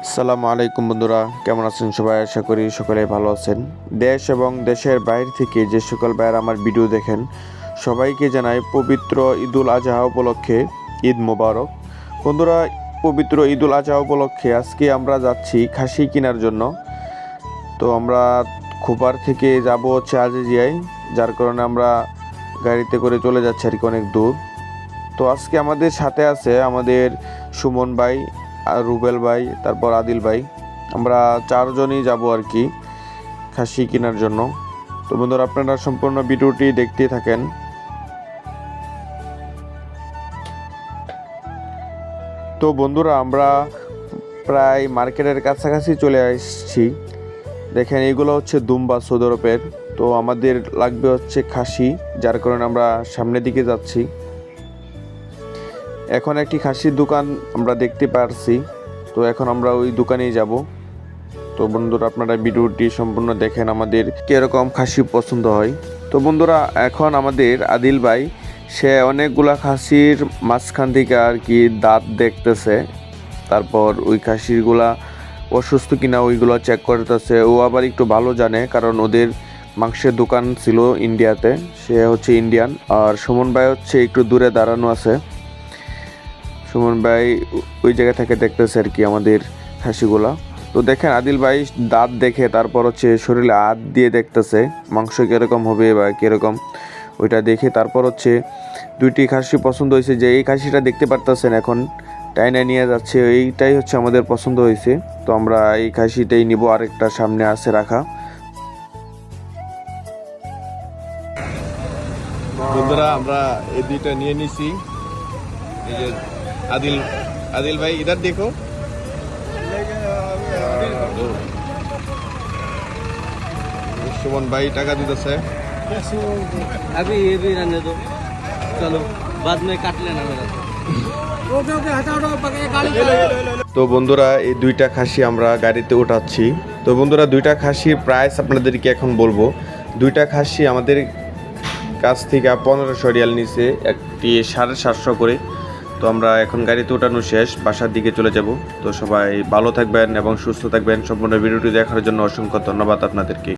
আসসালামু আলাইকুম বন্ধুরা, কেমন আছেন সবাই? আশা করি সকলে ভালো আছেন। দেশ এবং দেশের বাইরে থেকে যে সকল ভাইয়েরা আমার ভিডিও দেখেন সবাইকে জানাই পবিত্র ঈদুল আজহা উপলক্ষে ঈদ মোবারক। বন্ধুরা, পবিত্র ঈদুল আজহা উপলক্ষে আজকে আমরা যাচ্ছি খাসি কেনার জন্য। তো আমরা খোপার থেকে যাব হচ্ছে আজিজিয়ায়, যার কারণে আমরা গাড়িতে করে চলে যাচ্ছি আর কি অনেক দূর। তো আজকে আমাদের সাথে আছে আমাদের সুমন ভাই, আর রুবেল ভাই, তারপর আদিল ভাই। আমরা চারজনই যাব আর কি খাসি কেনার জন্য। তো বন্ধুরা, আপনারা সম্পূর্ণ ভিডিওটি দেখতেই থাকেন। তো বন্ধুরা, আমরা প্রায় মার্কেটের কাছাকাছি চলে আসছি। দেখেন, এগুলো হচ্ছে দুম্বা সৌদি আরবের। তো আমাদের লাগবে হচ্ছে খাসি, যার কারণে আমরা সামনের দিকে যাচ্ছি। এখন একটি খাসির দোকান আমরা দেখতে পারছি, তো এখন আমরা ওই দোকানেই যাব। তো বন্ধুরা, আপনারা ভিডিওটি সম্পূর্ণ দেখেন, আমাদের কীরকম খাসি পছন্দ হয়। তো বন্ধুরা, এখন আমাদের আদিল ভাই সে অনেকগুলা খাসির মাঝখান থেকে আর কি দাঁত দেখতেছে, তারপর ওই খাসিরগুলা অসুস্থ কিনা ওইগুলো চেক করতেছে। ও আবার একটু ভালো জানে, কারণ ওদের মাংসের দোকান ছিল ইন্ডিয়াতে, সে হচ্ছে ইন্ডিয়ান। আর সুমন ভাই হচ্ছে একটু দূরে দাঁড়ানো আছে। সুমন ভাই ওই জায়গা থেকে দেখতেছে আর কি আমাদের খাসিগুলা। তো দেখেন, আদিল ভাই দাঁত দেখে তারপর হচ্ছে শরীরে হাত দিয়ে দেখতেছে মাংস কীরকম হবে বা কীরকম, ওইটা দেখে তারপর হচ্ছে দুইটি খাসি পছন্দ হয়েছে। যে এই খাসিটা দেখতে পারতেছেন এখন টাইনা নিয়ে যাচ্ছে, এইটাই হচ্ছে আমাদের পছন্দ হয়েছে। তো আমরা এই খাসিটাই নিব, আরেকটা সামনে আছে রাখা। বন্ধুরা, আমরা এই দুইটা নিয়ে নিছি। এই যে আদিল ভাই ইধার দেখো, সুমন ভাই টাকা দিতেছে। अभी ये भी रहने दो, चलो बाद में काट लेना मेरा। ओके ओके, हटाओ हटाओ, पकड़े गाड़ी। তো বন্ধুরা, এই দুইটা খাসি আমরা গাড়িতে উঠাচ্ছি। তো বন্ধুরা, দুইটা খাসির প্রাইস আপনাদেরকে এখন বলবো। দুইটা খাসি আমাদের কাছ থেকে 1500 রিয়াল নিচে, একটি 750 করে। তো আমরা এখন গাড়িতে উঠানো শেষ, বাসার দিকে চলে যাব। তো সবাই ভালো থাকবেন এবং সুস্থ থাকবেন। সম্পূর্ণ ভিডিওটি দেখার জন্য অসংখ্য ধন্যবাদ আপনাদেরকে।